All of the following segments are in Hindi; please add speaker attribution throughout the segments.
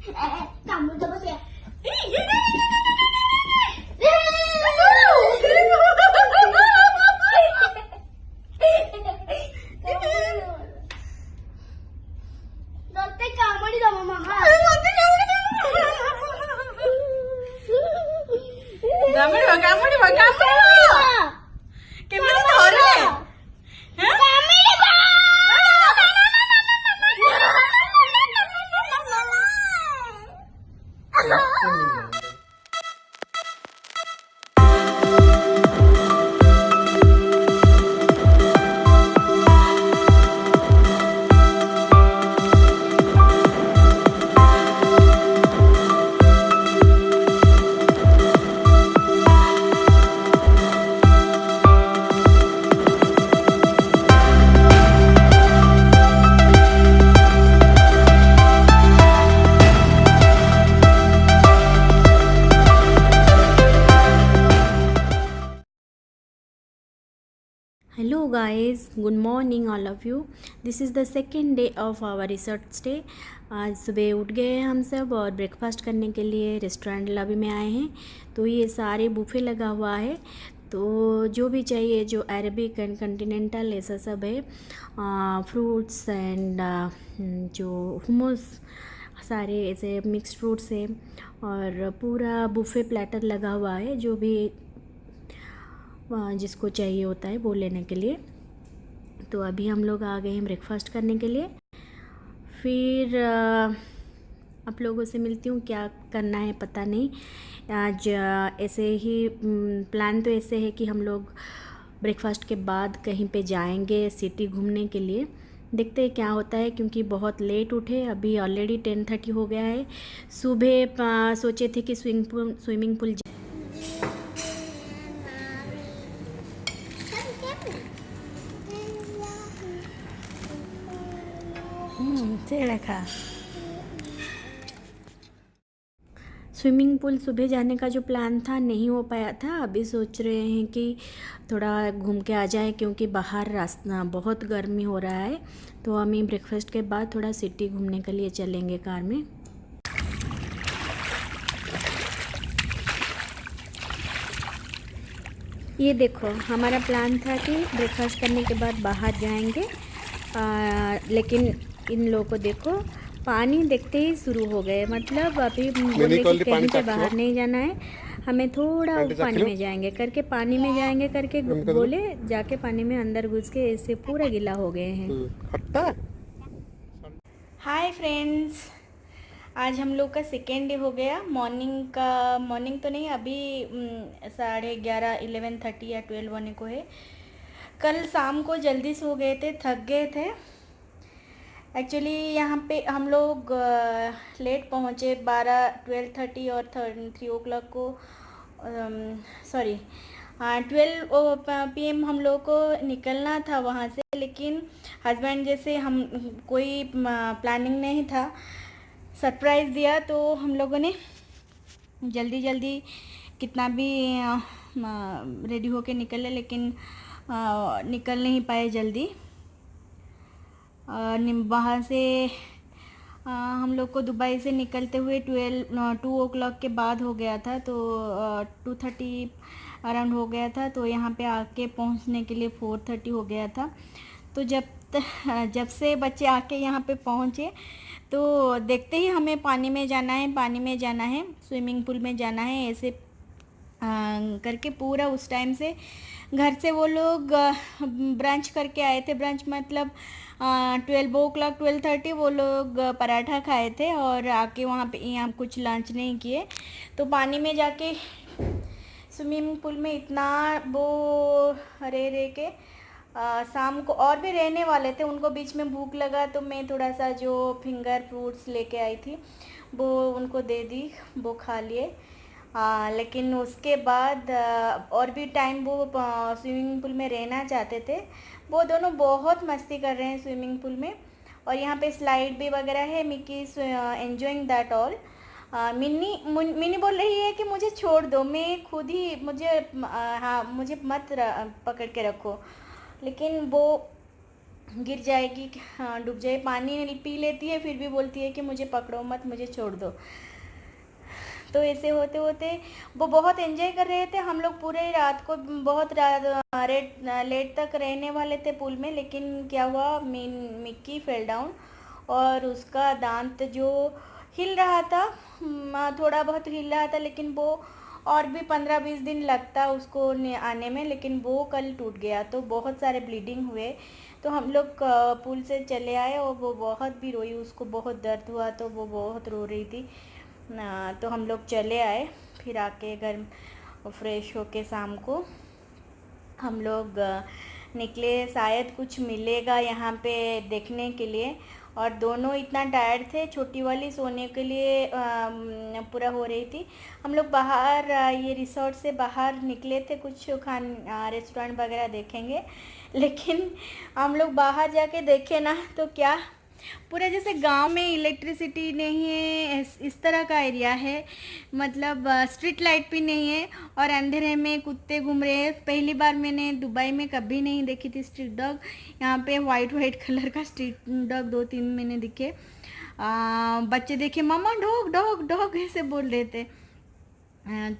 Speaker 1: Kamu dapat ya? Nanti kamu di dalam mama.
Speaker 2: Kamu di bawah kamu. Gimana sore?
Speaker 1: Kami di
Speaker 3: Hello guys, good morning all of you. This is the second day of our resort stay. आज सुबह उठ गए हम सब और ब्रेकफास्ट करने के लिए रेस्टोरेंट लॉबी में आए हैं। तो ये सारे बुफे लगा हुआ है, तो जो भी चाहिए, जो अरेबिक एंड कॉन्टिनेंटल ऐसा सब है, फ्रूट्स एंड जो हुमस, सारे ऐसे मिक्स्ड फ्रूट्स है और पूरा बुफे प्लेटर लगा हुआ है। जो भी जिसको चाहिए होता है वो लेने के लिए। तो अभी हम लोग आ गए हैं ब्रेकफास्ट करने के लिए। फिर आप लोगों से मिलती हूँ, क्या करना है पता नहीं। आज ऐसे ही प्लान तो ऐसे है कि हम लोग ब्रेकफास्ट के बाद कहीं पे जाएंगे सिटी घूमने के लिए। देखते हैं क्या होता है, क्योंकि बहुत लेट उठे, अभी ऑलरेडी 10:30 हो गया है। सुबह सोचे थे कि स्विमिंग पूल स्विमिंग पूल सुबह जाने का जो प्लान था नहीं हो पाया था। अभी सोच रहे हैं कि थोड़ा घूम के आ जाए, क्योंकि बाहर रास्ता बहुत गर्मी हो रहा है। तो हम ब्रेकफास्ट के बाद थोड़ा सिटी घूमने के लिए चलेंगे कार में। ये देखो, हमारा प्लान था कि ब्रेकफास्ट करने के बाद बाहर जाएंगे, लेकिन इन लोगों को देखो, पानी देखते ही शुरू हो गए। मतलब अभी बोले कि कहीं पे बाहर नहीं जाना है, हमें थोड़ा पानी में जाएंगे करके, पानी में जाएंगे करके बोले, जाके पानी में अंदर घुस के ऐसे पूरा गीला हो गए हैं। हाय फ्रेंड्स, आज हम लोग का सेकेंड डे हो गया। मॉर्निंग तो नहीं, अभी 11:30 11:30 या 12 होने को है। कल शाम को जल्दी सो गए थे, थक गए थे। एक्चुअली यहाँ पे हम लोग लेट पहुँचे, 12:30 और 3 o'clock को, 12 PM हम लोग को निकलना था वहाँ से। लेकिन हस्बैंड जैसे हम कोई प्लानिंग नहीं था, सरप्राइज़ दिया, तो हम लोगों ने जल्दी कितना भी रेडी होके निकले, लेकिन निकल नहीं पाए जल्दी। वहाँ से हम लोग को दुबई से निकलते हुए 2 o'clock के बाद हो गया था, तो 2:30 अराउंड हो गया था। तो यहाँ पे आके पहुँचने के लिए 4:30 हो गया था। तो जब से बच्चे आके यहाँ पे पहुँचे, तो देखते ही हमें पानी में जाना है, स्विमिंग पूल में जाना है, ऐसे करके पूरा उस टाइम से घर से वो लोग ब्रंच करके आए थे। ब्रंच मतलब 12 o'clock 12:30 वो लोग पराठा खाए थे और आके वहाँ पे यहाँ कुछ लंच नहीं किए। तो पानी में जाके स्विमिंग पूल में इतना वो रह के शाम को और भी रहने वाले थे, उनको बीच में भूख लगा, तो मैं थोड़ा सा जो फिंगर फ्रूट्स लेके आई थी वो उनको दे दी, वो खा लिए। लेकिन उसके बाद और भी टाइम वो स्विमिंग पूल में रहना चाहते थे। वो दोनों बहुत मस्ती कर रहे हैं स्विमिंग पूल में, और यहाँ पे स्लाइड भी वगैरह है। Mickey is enjoying that all. Mini बोल रही है कि मुझे छोड़ दो, मैं खुद ही, मुझे मत पकड़ के रखो। लेकिन वो गिर जाएगी, हाँ डूब जाए। पानी पी लेती है फिर भी बोलती है कि मुझे पकड़ो मत, मुझे छोड़ दो। तो ऐसे होते होते वो बहुत एंजॉय कर रहे थे। हम लोग पूरे रात को बहुत लेट तक रहने वाले थे पूल में, लेकिन क्या हुआ, मिक्की फेल डाउन और उसका दांत जो हिल रहा था, थोड़ा बहुत हिल रहा था, लेकिन वो और भी 15-20 दिन लगता उसको आने में, लेकिन वो कल टूट गया। तो बहुत सारे ब्लीडिंग हुए। तो हम लोग पूल से चले आए और वो बहुत भी रोई, उसको बहुत दर्द हुआ तो वो बहुत रो रही थी। तो हम लोग चले आए। फिर आके घर फ्रेश होके शाम को हम लोग निकले, शायद कुछ मिलेगा यहाँ पे देखने के लिए। और दोनों इतना टायर्ड थे, छोटी वाली सोने के लिए पूरा हो रही थी। हम लोग बाहर ये रिसोर्ट से बाहर निकले थे, कुछ रेस्टोरेंट वगैरह देखेंगे, लेकिन हम लोग बाहर जाके देखे ना तो क्या, पूरा जैसे गांव में इलेक्ट्रिसिटी नहीं है इस तरह का एरिया है। मतलब स्ट्रीट लाइट भी नहीं है और अंधेरे में कुत्ते घूम रहे हैं। पहली बार मैंने दुबई में कभी नहीं देखी थी स्ट्रीट डॉग। यहाँ पे वाइट कलर का स्ट्रीट डॉग 2-3 मैंने दिखे। बच्चे देखे, मम्मा डॉग डॉग डॉग ऐसे बोल रहे थे।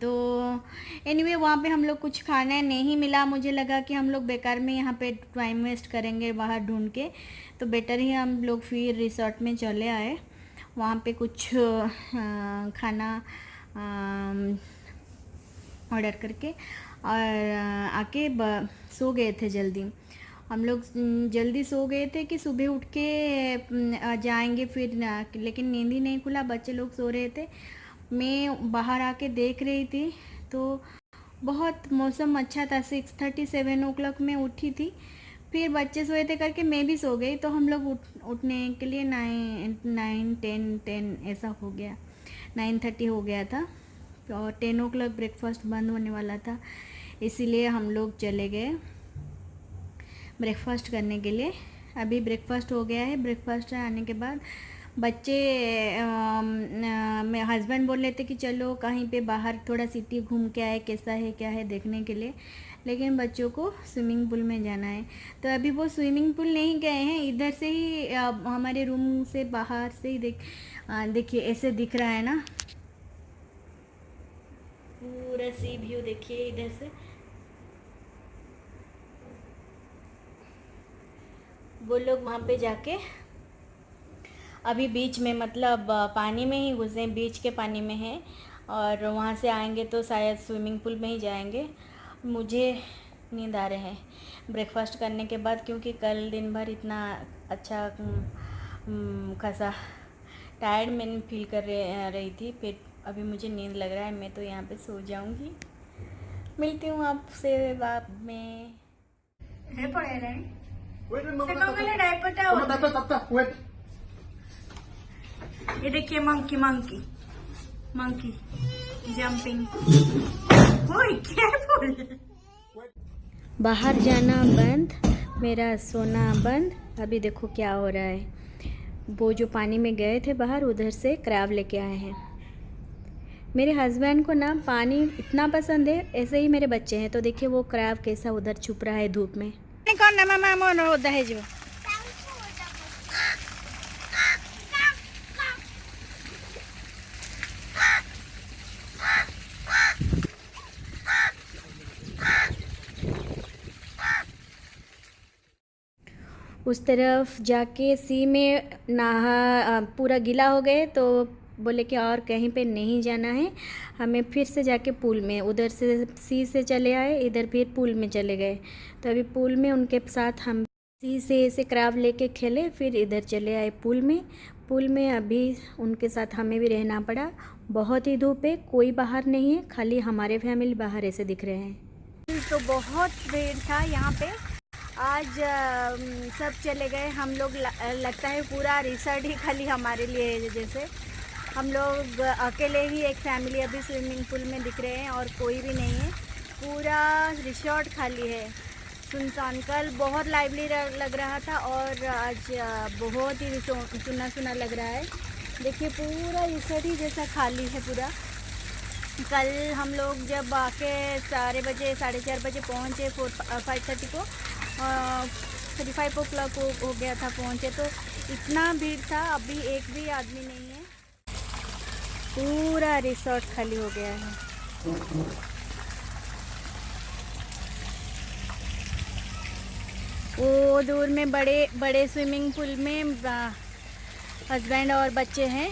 Speaker 3: तो एनीवे वहाँ पे हम लोग कुछ खाना नहीं मिला। मुझे लगा कि हम लोग बेकार में यहाँ पे टाइम वेस्ट करेंगे बाहर ढूंढ के, तो बेटर ही हम लोग फिर रिसोर्ट में चले आए। वहाँ पे कुछ खाना ऑर्डर करके और आके सो गए थे जल्दी। हम लोग जल्दी सो गए थे कि सुबह उठ के जाएंगे फिर, लेकिन नींद ही नहीं खुला, बच्चे लोग सो रहे थे। मैं बाहर आके देख रही थी तो बहुत मौसम अच्छा था। 6:37 o'clock में उठी थी, फिर बच्चे सोए थे करके मैं भी सो गई। तो हम लोग उठने के लिए 9-10 ऐसा हो गया, 9:30 हो गया था और 10 o'clock ब्रेकफास्ट बंद होने वाला था, इसीलिए हम लोग चले गए ब्रेकफास्ट करने के लिए। अभी ब्रेकफास्ट हो गया है। ब्रेकफास्ट आने के बाद बच्चे मेरे हस्बैंड बोल रहे थे कि चलो कहीं पे बाहर थोड़ा सिटी घूम के आए, कैसा है क्या है देखने के लिए, लेकिन बच्चों को स्विमिंग पूल में जाना है। तो अभी वो स्विमिंग पूल नहीं गए हैं, इधर से ही हमारे रूम से बाहर से ही देखिए ऐसे दिख रहा है ना, पूरा सी व्यू देखिए इधर से। वो लोग वहाँ पे जाके अभी बीच में, मतलब पानी में ही घुसे, बीच के पानी में है, और वहाँ से आएंगे तो शायद स्विमिंग पूल में ही जाएंगे। मुझे नींद आ रहे हैं ब्रेकफास्ट करने के बाद, क्योंकि कल दिन भर इतना अच्छा खासा टायर्ड मैंने फील कर रही थी। फिर अभी मुझे नींद लग रहा है, मैं तो यहाँ पे सो जाऊँगी। मिलती हूँ आपसे बाद में। ये देखिए मंकी मंकी मंकी जंपिंग। बाहर जाना बंद, मेरा सोना बंद। अभी देखो क्या हो रहा है। वो जो पानी में गए थे बाहर, उधर से क्रैब लेके आए हैं। मेरे हस्बैंड को ना पानी इतना पसंद है, ऐसे ही मेरे बच्चे हैं। तो देखिए वो क्रैब कैसा उधर छुप रहा है धूप में। कौन ना मामा मन होता है जो उस तरफ जाके सी में नहा पूरा गीला हो गए, तो बोले कि और कहीं पे नहीं जाना है हमें, फिर से जाके पूल में, उधर से सी से चले आए, इधर फिर पूल में चले गए। तो अभी पूल में उनके साथ हम सी से ऐसे क्रैब लेके खेले, फिर इधर चले आए पूल में। पूल में अभी उनके साथ हमें भी रहना पड़ा। बहुत ही धूप है, कोई बाहर नहीं है, खाली हमारे फैमिली बाहर ऐसे दिख रहे हैं। तो बहुत भीड़ था यहाँ पे आज। सब चले गए, हम लोग लगता है पूरा रिसोर्ट ही खाली हमारे लिए है। जैसे हम लोग अकेले ही एक फैमिली अभी स्विमिंग पूल में दिख रहे हैं और कोई भी नहीं है, पूरा रिसोर्ट खाली है, सुनसान। कल बहुत लाइवली लग रहा था और आज बहुत ही सुना सुना लग रहा है। देखिए पूरा रिसोर्ट ही जैसा खाली है पूरा। कल हम लोग जब आके 4 बजे 4:30 बजे पहुँचे 5:30 को, 5 o'clock हो गया था पहुँचे, तो इतना भीड़ था, अभी एक भी आदमी नहीं है। पूरा रिसोर्ट खाली हो गया है। वो दूर में बड़े बड़े स्विमिंग पूल में हस्बैंड और बच्चे हैं,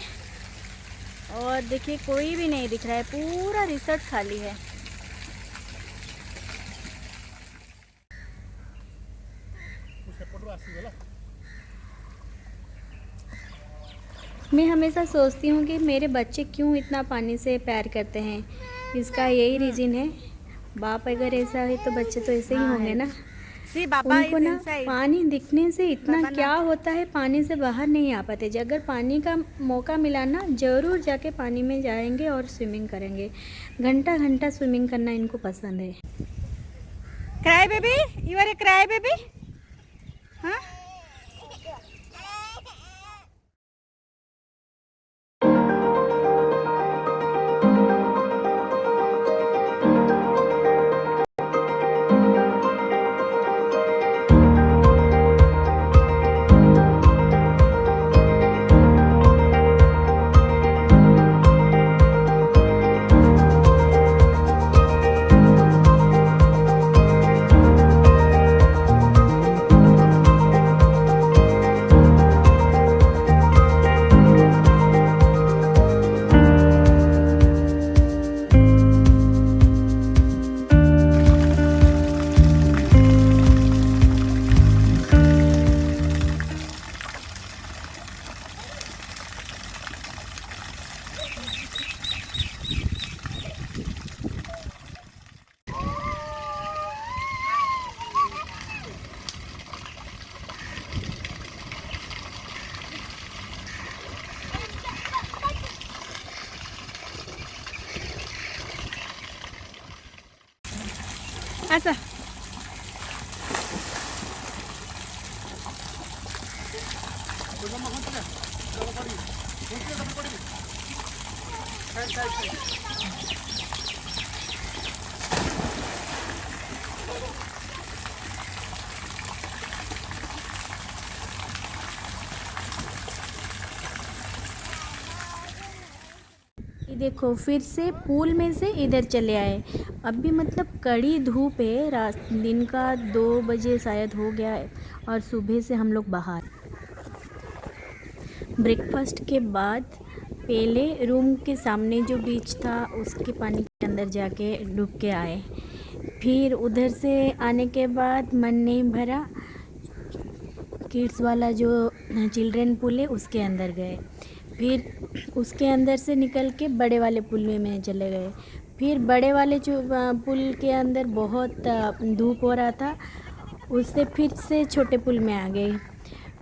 Speaker 3: और देखिए कोई भी नहीं दिख रहा है, पूरा रिसोर्ट खाली है। मैं हमेशा सोचती हूँ कि मेरे बच्चे क्यों इतना पानी से प्यार करते हैं। इसका यही रीज़न है। बाप अगर ऐसा है तो बच्चे तो ऐसे ही होंगे ना। उनको ना पानी दिखने से इतना क्या होता है, पानी से बाहर नहीं आ पाते। अगर पानी का मौका मिला ना, ज़रूर जाके पानी में जाएंगे और स्विमिंग करेंगे। घंटा घंटा स्विमिंग करना इनको पसंद है। Cry baby, you are a cry baby. हाँ, ऐसा ये देखो, फिर से पूल में से इधर चले आए। अभी मतलब कड़ी धूप है, रात दिन का 2 बजे शायद हो गया है, और सुबह से हम लोग बाहर। ब्रेकफास्ट के बाद पहले रूम के सामने जो बीच था उसके पानी के अंदर जाके डूब के आए। फिर उधर से आने के बाद मन नहीं भरा, किड्स वाला जो चिल्ड्रन पूल है उसके अंदर गए। फिर उसके अंदर से निकल के बड़े वाले पुल में चले गए। फिर बड़े वाले जो पुल के अंदर बहुत धूप हो रहा था, उससे फिर से छोटे पुल में आ गए।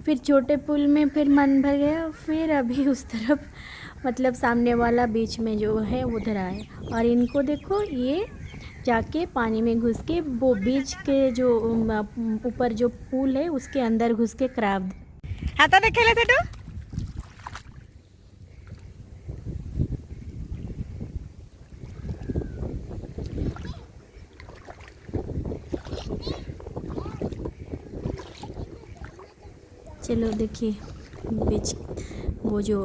Speaker 3: फिर छोटे पुल में फिर मन भर गया। फिर अभी उस तरफ मतलब सामने वाला बीच में जो है उधर आए, और इनको देखो, ये जाके पानी में घुस के वो बीच के जो ऊपर जो पुल है उसके अंदर घुस के क्रैब हाथा देखेले थे तो। चलो देखिए, बीच वो जो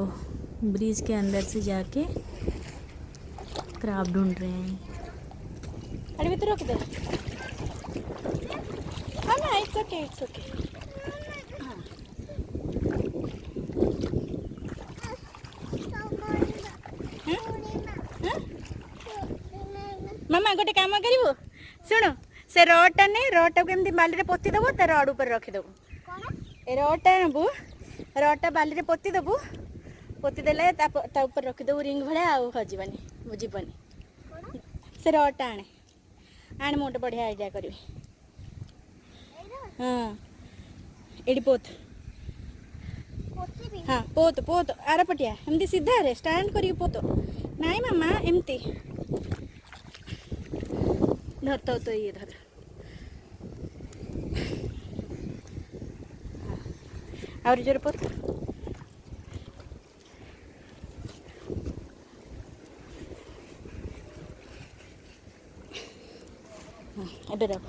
Speaker 3: ब्रिज के अंदर से जाके क्रैब ढूंढ रहे हैं। अरे भी तो रोक दे। हाँ ना, इट्स ओके, इट्स ओके। मामा गोटे काम करू, शुण से रटा ने रटा केमती बाली पोती देव, तो रड ऊपर रखीदेव। रटा नबू, रटा बाली पोती देवु, पोती देले ता ऊपर रखीदेव रिंग भाया, आउ हजबानी बुझीबनी। से रटा आने आने, मोटे बढ़िया आइडिया करी। हाँ एडी पोत, हाँ पोत पोत आर पटिया एमती सीधा रे स्टैंड करी पोत। नाई मामा एमती धरता तो ये धर। और जोर पोत। ଏବେ ରଖ।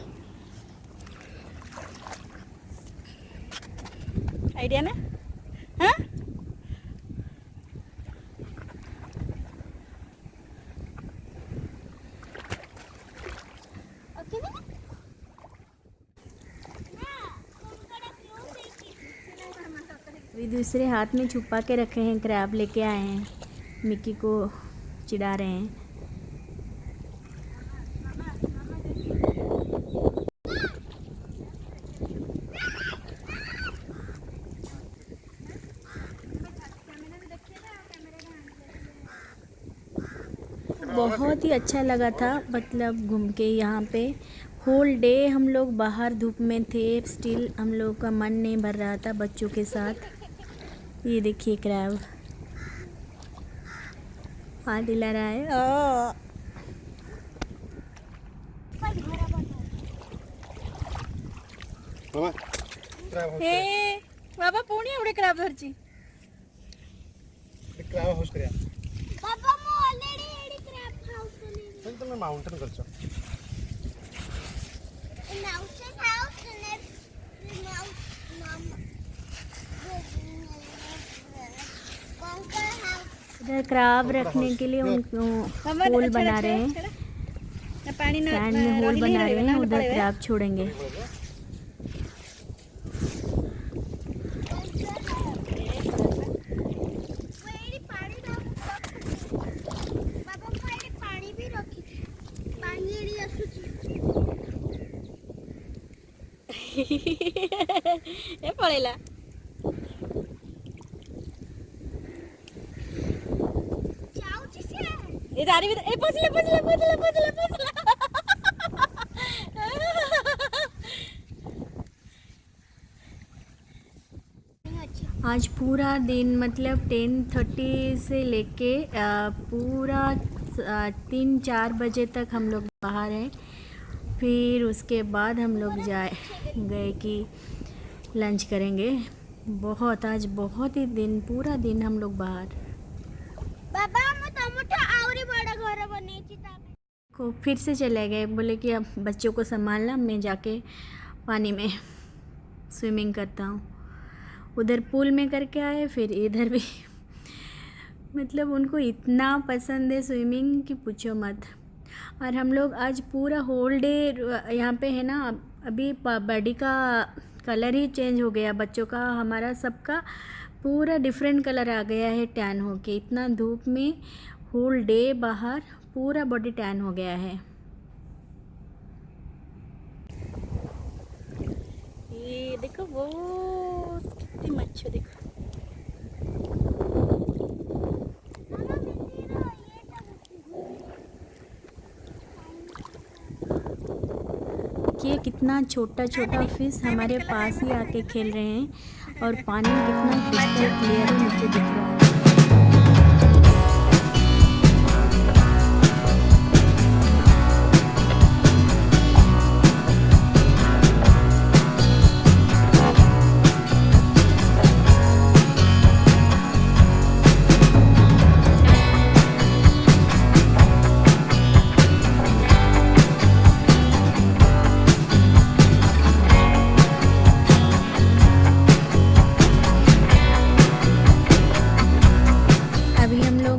Speaker 2: आइडिया ना? हाँ
Speaker 3: अभी दूसरे हाथ में छुपा के रखे हैं, क्रैब लेके आए हैं, मिक्की को चिढ़ा रहे हैं। बहुत ही अच्छा लगा था, मतलब घूम के यहाँ पे। होल डे हम लोग बाहर धूप में थे, स्टिल हम लोग का मन नहीं भर रहा था बच्चों के साथ। ये देखिए क्रैब हाथ हिला रहा है।
Speaker 2: हे बाबा पुणी एवढे क्रॅब धरची.
Speaker 4: क्रॅब हाऊस करूया.
Speaker 1: बाबा मग ऑलरेडी एडी क्रॅब हाऊस
Speaker 4: पण तुम्ही माउंटेन करছো.
Speaker 1: माउंटेन हाऊस ने
Speaker 3: इधर क्रैब रखने के लिए उनको होल बना रहे हैं,
Speaker 2: पानी ना
Speaker 3: सैंड में होल बना रहे हैं, उधर क्रैब छोड़ेंगे।
Speaker 2: हे पळेला ए दारी ए पोचला पोचला पोचला पोचला पोचला.
Speaker 3: आज पूरा दिन मतलब 10:30 से लेके पूरा 3-4 बजे तक हम लोग बाहर हैं। फिर उसके बाद हम लोग गए कि लंच करेंगे। आज बहुत ही दिन, पूरा दिन हम लोग बाहर।
Speaker 1: बाबा मोठा आवरी बड़ा घर बनायची
Speaker 3: को फिर से चले गए, बोले कि अब बच्चों को संभालना, मैं जाके पानी में स्विमिंग करता हूँ। उधर पूल में करके आए, फिर इधर भी मतलब उनको इतना पसंद है स्विमिंग कि पूछो मत। और हम लोग आज पूरा होल डे यहाँ पे है ना। अभी बॉडी का कलर ही चेंज हो गया, बच्चों का, हमारा सबका पूरा डिफरेंट कलर आ गया है टैन होके। इतना धूप में होल डे बाहर पूरा बॉडी टैन हो गया है।
Speaker 2: ये देखो वो कितनी मच्छर देखो.
Speaker 3: ये कितना छोटा छोटा फिश हमारे पास ही आके खेल रहे हैं और पानी कितना क्रिस्टल क्लियर है मुझे दिख रहा है।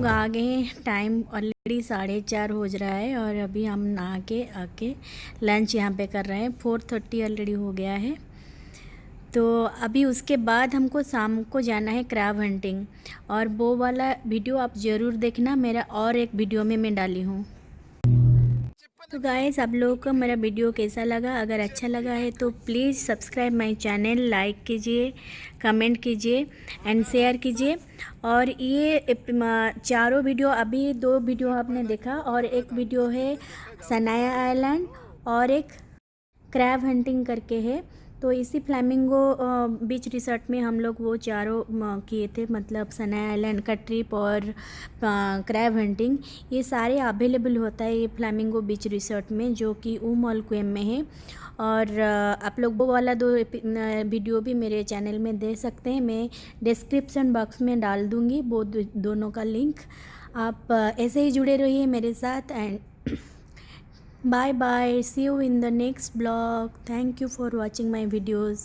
Speaker 3: आगे टाइम ऑलरेडी 4:30 हो रहा है और अभी हम नहा के आके लंच यहाँ पे कर रहे हैं। 4:30 ऑलरेडी हो गया है। तो अभी उसके बाद हमको शाम को जाना है क्रैब हंटिंग, और वो वाला वीडियो आप ज़रूर देखना, मेरा और एक वीडियो में मैं डाली हूँ। तो गाइस, आप लोगों को मेरा वीडियो कैसा लगा? अगर अच्छा लगा है तो please subscribe my channel, like कीजिए, कमेंट कीजिए एंड शेयर कीजिए। और ये चारों वीडियो, अभी 2 वीडियो आपने देखा और एक वीडियो है सनाया आइलैंड और एक क्रैब हंटिंग करके है। तो इसी फ्लैमिंगो बीच रिसोर्ट में हम लोग वो चारों किए थे, मतलब सनाया आइलैंड का ट्रिप और क्रैब हंटिंग। ये सारे अवेलेबल होता है ये फ्लैमिंगो बीच रिसोर्ट में, जो कि उमोल क्वेम में है। और आप लोग वो वाला 2 वीडियो भी मेरे चैनल में दे सकते हैं, मैं डिस्क्रिप्शन बॉक्स में डाल दूँगी वो दोनों का लिंक। आप ऐसे ही जुड़े रहिए मेरे साथ and bye bye, see you in the next vlog. Thank you for watching my videos.